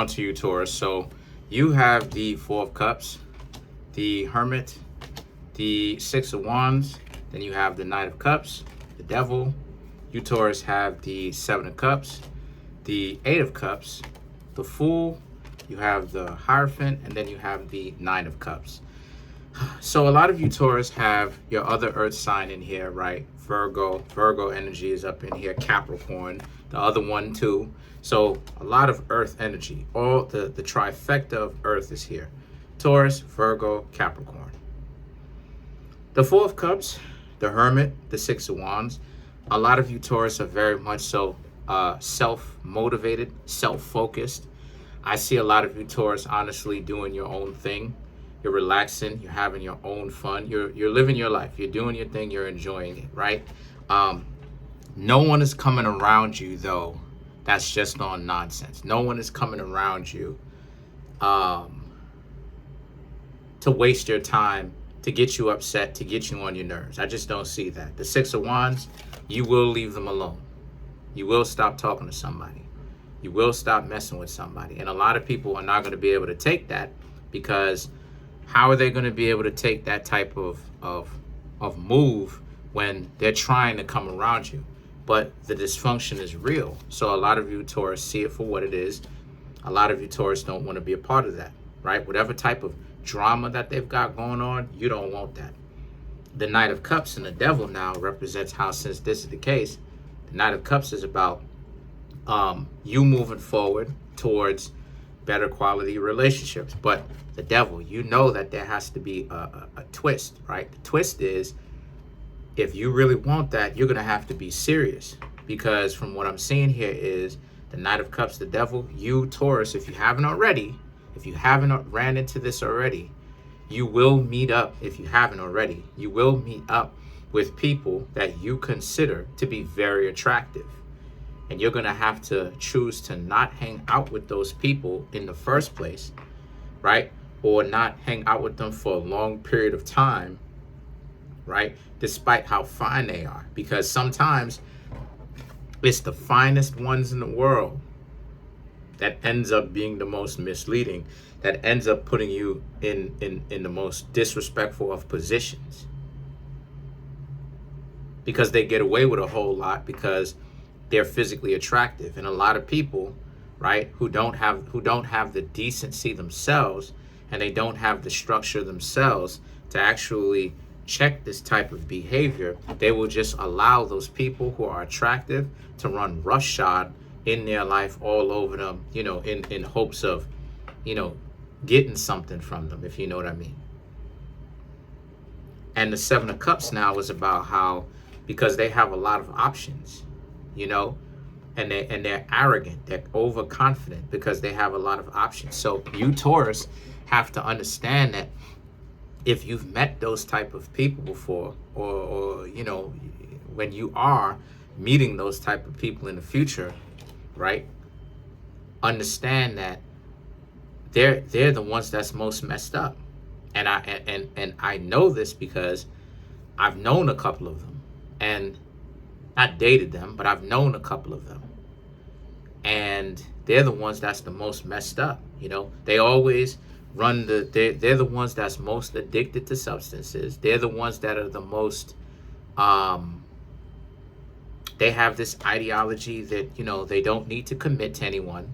on to you, Taurus. So you have the Four of Cups, the Hermit, the Six of Wands, then you have the Knight of Cups, the Devil. You, Taurus, have the Seven of Cups, the Eight of Cups, the Fool, you have the Hierophant, and then you have the Nine of Cups. So a lot of you, Taurus, have your other earth sign in here, right? Virgo energy is up in here, Capricorn, the other one too. So a lot of earth energy, all the trifecta of earth is here. Taurus, Virgo, Capricorn. The Four of Cups, the Hermit, the Six of Wands. A lot of you, Taurus, are very much so self-motivated, self-focused. I see a lot of you, Taurus, honestly doing your own thing. You're relaxing, you're having your own fun, you're living your life, you're doing your thing, you're enjoying it, right? No one is coming around you, though, that's just on nonsense. No one is coming around you to waste your time, to get you upset, to get you on your nerves. I just don't see that. The Six of Wands, you will leave them alone. You will stop talking to somebody. You will stop messing with somebody. And a lot of people are not going to be able to take that, because how are they going to be able to take that type of move when they're trying to come around you? But the dysfunction is real. So a lot of you, Taurus, see it for what it is. A lot of you, Taurus, don't want to be a part of that, right? Whatever type of drama that they've got going on, you don't want that. The Knight of Cups and the Devil now represents how, since this is the case, the Knight of Cups is about you moving forward towards better quality relationships. But the Devil, you know that there has to be a twist, right? The twist is, if you really want that, you're going to have to be serious. Because from what I'm seeing here is the Knight of Cups, the Devil, you, Taurus, if you haven't already, if you haven't ran into this already, you will meet up, if you haven't already, you will meet up with people that you consider to be very attractive. And you're going to have to choose to not hang out with those people in the first place, right? Or not hang out with them for a long period of time, right? Despite how fine they are. Because sometimes it's the finest ones in the world that ends up being the most misleading, that ends up putting you in the most disrespectful of positions. Because they get away with a whole lot because they're physically attractive. And a lot of people, right, who don't have the decency themselves, and they don't have the structure themselves to actually check this type of behavior, they will just allow those people who are attractive to run roughshod in their life all over them, you know, in hopes of, you know, getting something from them, if you know what I mean. And the Seven of Cups now is about how, because they have a lot of options, you know, and they're arrogant, they're overconfident because they have a lot of options. So you, Taurus, have to understand that if you've met those type of people before, or you know, when you are meeting those type of people in the future, right, understand that they're the ones that's most messed up. And I know this because I've known a couple of them, and not dated them, but I've known a couple of them. And they're the ones that's the most messed up. You know, they always run they're the ones that's most addicted to substances. They're the ones that are the most, they have this ideology that, you know, they don't need to commit to anyone.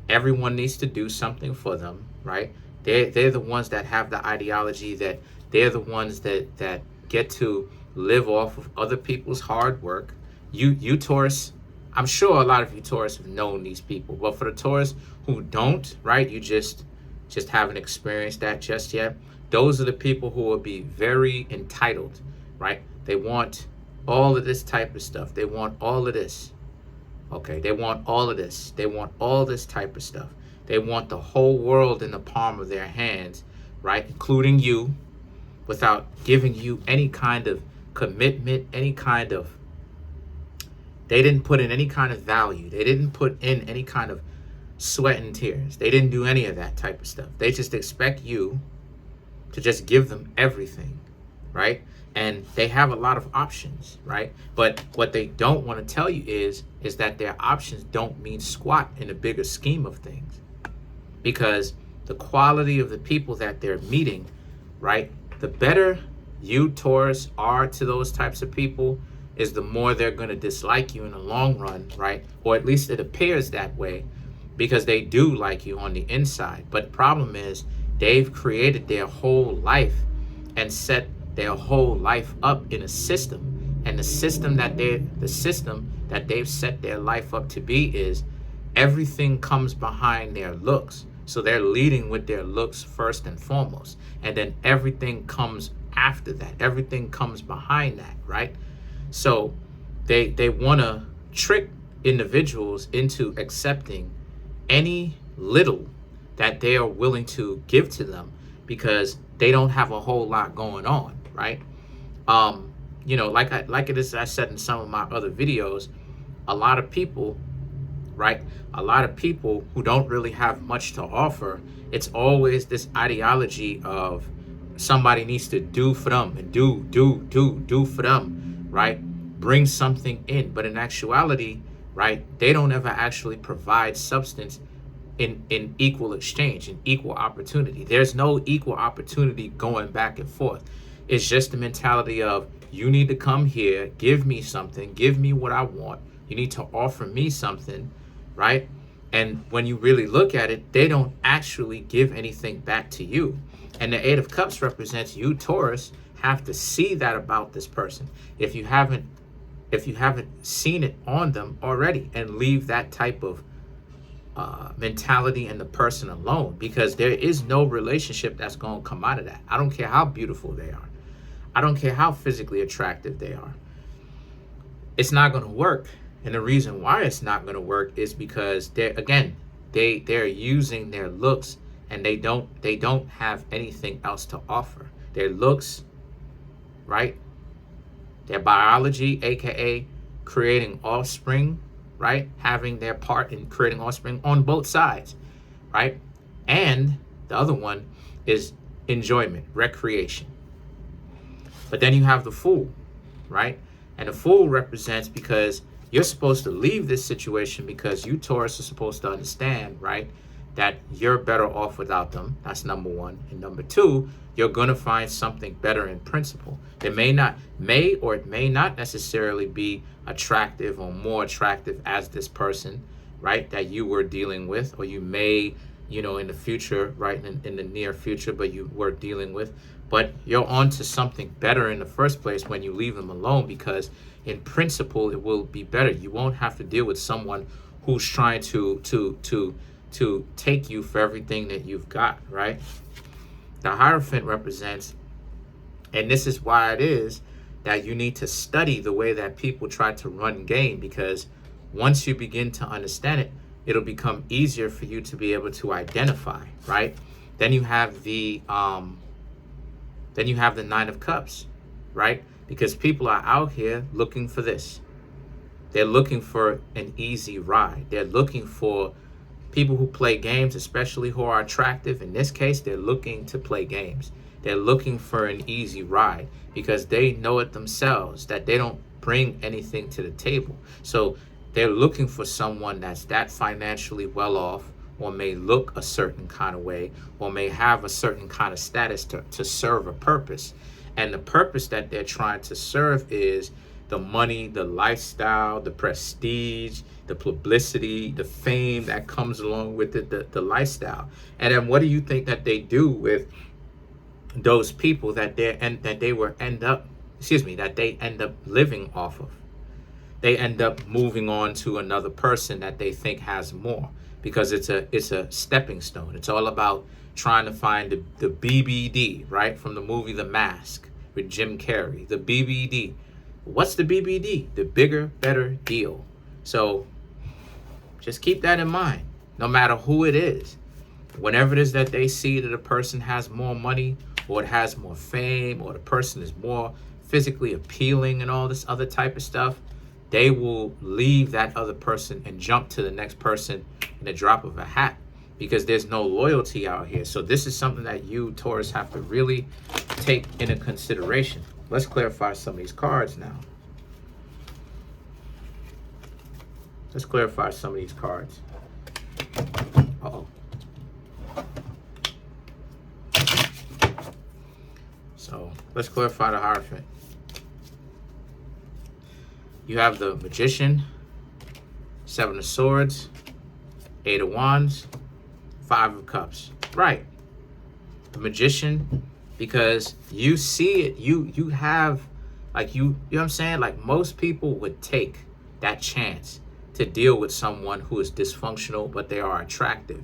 Everyone needs to do something for them, right? They're the ones that have the ideology that they're the ones that get to live off of other people's hard work. You Taurus, I'm sure a lot of you Taurus have known these people, but for the Taurus who don't, right, you just haven't experienced that just yet. Those are the people who will be very entitled, right? They want all of this type of stuff. They want all of this. Okay, they want all of this. They want all this type of stuff. They want the whole world in the palm of their hands, right? Including you, without giving you any kind of commitment, any kind of, they didn't put in any kind of value. They didn't put in any kind of sweat and tears. They didn't do any of that type of stuff. They just expect you to just give them everything, right? And they have a lot of options, right? But what they don't want to tell you is that their options don't mean squat in the bigger scheme of things. because the quality of the people that they're meeting, right? The better you, Taurus, are to those types of people, is the more they're going to dislike you in the long run, right? Or at least it appears that way, because they do like you on the inside. But the problem is they've created their whole life and set their whole life up in a system. And the system that they've set their life up to be is everything comes behind their looks. So they're leading with their looks first and foremost. And then everything comes after that. Everything comes behind that, right? So they want to trick individuals into accepting any little that they are willing to give to them, because they don't have a whole lot going on, right? You know, like I said in some of my other videos, a lot of people, right? A lot of people who don't really have much to offer, it's always this ideology of somebody needs to do for them and do for them, right? Bring something in. But in actuality, right, they don't ever actually provide substance in equal exchange, in equal opportunity. There's no equal opportunity going back and forth. It's just the mentality of, you need to come here, give me something, give me what I want. You need to offer me something, right? And when you really look at it, they don't actually give anything back to you. And the Eight of Cups represents you, Taurus, have to see that about this person. If you haven't seen it on them already, and leave that type of mentality in the person alone, because there is no relationship that's going to come out of that. I don't care how beautiful they are. I don't care how physically attractive they are. It's not going to work. And the reason why it's not going to work is because they're using their looks, and they don't have anything else to offer. Their looks, right? Their biology, aka creating offspring, right? Having their part in creating offspring on both sides, right? And the other one is enjoyment, recreation. But then you have the Fool, right? And the Fool represents, because you're supposed to leave this situation, because you, Taurus, are supposed to understand, right, that you're better off without them. That's number one. And number two, you're going to find something better in principle. It may not necessarily be attractive or more attractive as this person, right, that you were dealing with, or you may, you know, in the future, right, in the near future, but you were dealing with. But you're on to something better in the first place when you leave them alone, because in principle, it will be better. You won't have to deal with someone who's trying to take you for everything that you've got, right? The Hierophant represents, and this is why it is that you need to study the way that people try to run game, because once you begin to understand it, it'll become easier for you to be able to identify, right? Then you have the Nine of Cups, right? Because people are out here looking for this. They're looking for an easy ride. They're looking for people who play games, especially who are attractive. In this case, they're looking to play games. They're looking for an easy ride, because they know it themselves that they don't bring anything to the table. So they're looking for someone that's that financially well off, or may look a certain kind of way, or may have a certain kind of status to serve a purpose. And the purpose that they're trying to serve is the money, the lifestyle, the prestige, the publicity, the fame that comes along with it, the lifestyle. And then what do you think that they do with those people that they end up living off of? They end up moving on to another person that they think has more, because it's a stepping stone. It's all about trying to find the BBD, right? From the movie The Mask with Jim Carrey. The BBD. What's the BBD? The bigger, better deal. So just keep that in mind. No matter who it is, whenever it is that they see that a person has more money, or it has more fame, or the person is more physically appealing and all this other type of stuff, they will leave that other person and jump to the next person in a drop of a hat, because there's no loyalty out here. So this is something that you, Taurus, have to really take into consideration. Let's clarify some of these cards now. Let's clarify some of these cards. Uh-oh. Let's clarify the Hierophant. You have the Magician, 7 of Swords, 8 of Wands, 5 of Cups. Right. The Magician, because you see it, you have, like, you know what I'm saying? Like, most people would take that chance to deal with someone who is dysfunctional, but they are attractive.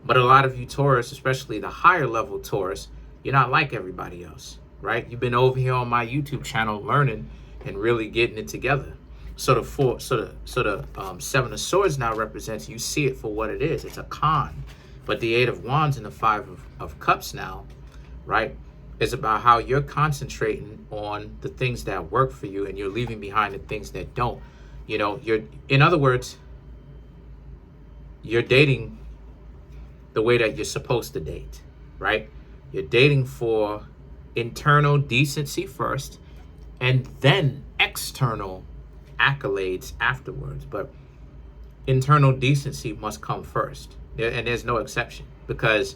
But a lot of you Taurus, especially the higher level Taurus, you're not like everybody else, right? You've been over here on my YouTube channel learning and really getting it together. So the 7 of Swords now represents, you see it for what it is. It's a con. But the 8 of Wands and the 5 of Cups now, right, is about how you're concentrating on the things that work for you and you're leaving behind the things that don't. You know, in other words, you're dating the way that you're supposed to date, right? You're dating for internal decency first and then external accolades afterwards. But internal decency must come first. And there's no exception, because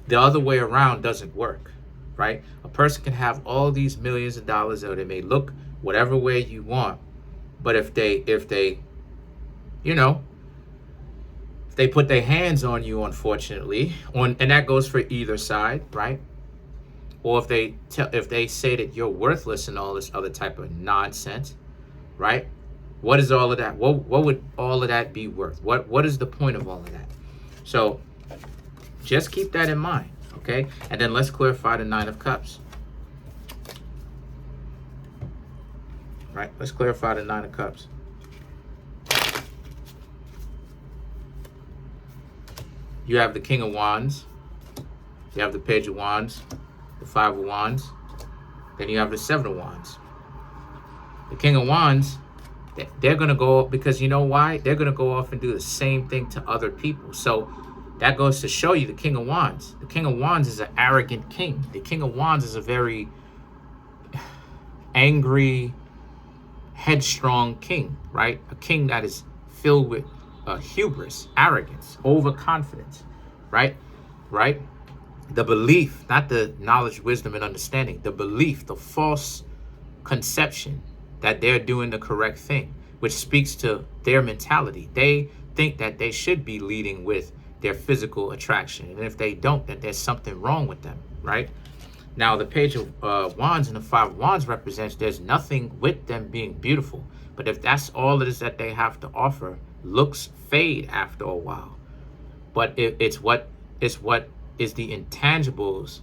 the other way around doesn't work, right? A person can have all these millions of dollars, or they may look whatever way you want, but if they you know, if they put their hands on you, unfortunately, and that goes for either side, right? Or if they say that you're worthless and all this other type of nonsense, right? What is all of that? What would all of that be worth? What is the point of all of that? So just keep that in mind, okay? And then let's clarify the 9 of Cups. Right? Let's clarify the 9 of Cups. You have the King of Wands. You have the Page of Wands, the 5 of Wands. Then you have the 7 of Wands. The King of Wands, they're going to go, because you know why? They're going to go off and do the same thing to other people. So that goes to show you the King of Wands. The King of Wands is an arrogant king. The King of Wands is a very angry, headstrong king, right? A king that is filled with hubris, arrogance, overconfidence, right? Right? The belief, not the knowledge, wisdom, and understanding, the belief, the false conception that they're doing the correct thing, which speaks to their mentality. They think that they should be leading with their physical attraction. And if they don't, that there's something wrong with them, right? Now, the Page of Wands and the 5 of Wands represents there's nothing with them being beautiful. But if that's all it is that they have to offer, looks fade after a while. But it's what is the intangibles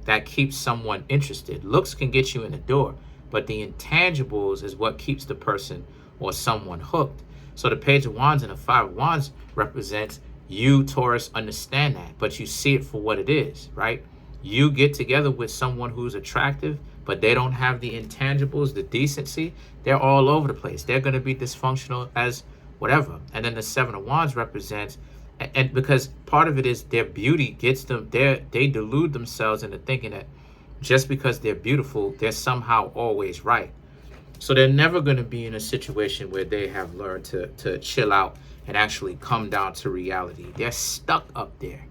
that keeps someone interested. Looks can get you in the door, but the intangibles is what keeps the person or someone hooked. So the Page of Wands and the 5 of Wands represents you, Taurus, understand that, but you see it for what it is, right? You get together with someone who's attractive, but they don't have the intangibles, the decency. They're all over the place. They're going to be dysfunctional as whatever. And then the 7 of Wands represents, and because part of it is their beauty gets them, they delude themselves into thinking that just because they're beautiful, they're somehow always right. So they're never going to be in a situation where they have learned to chill out and actually come down to reality. They're stuck up there.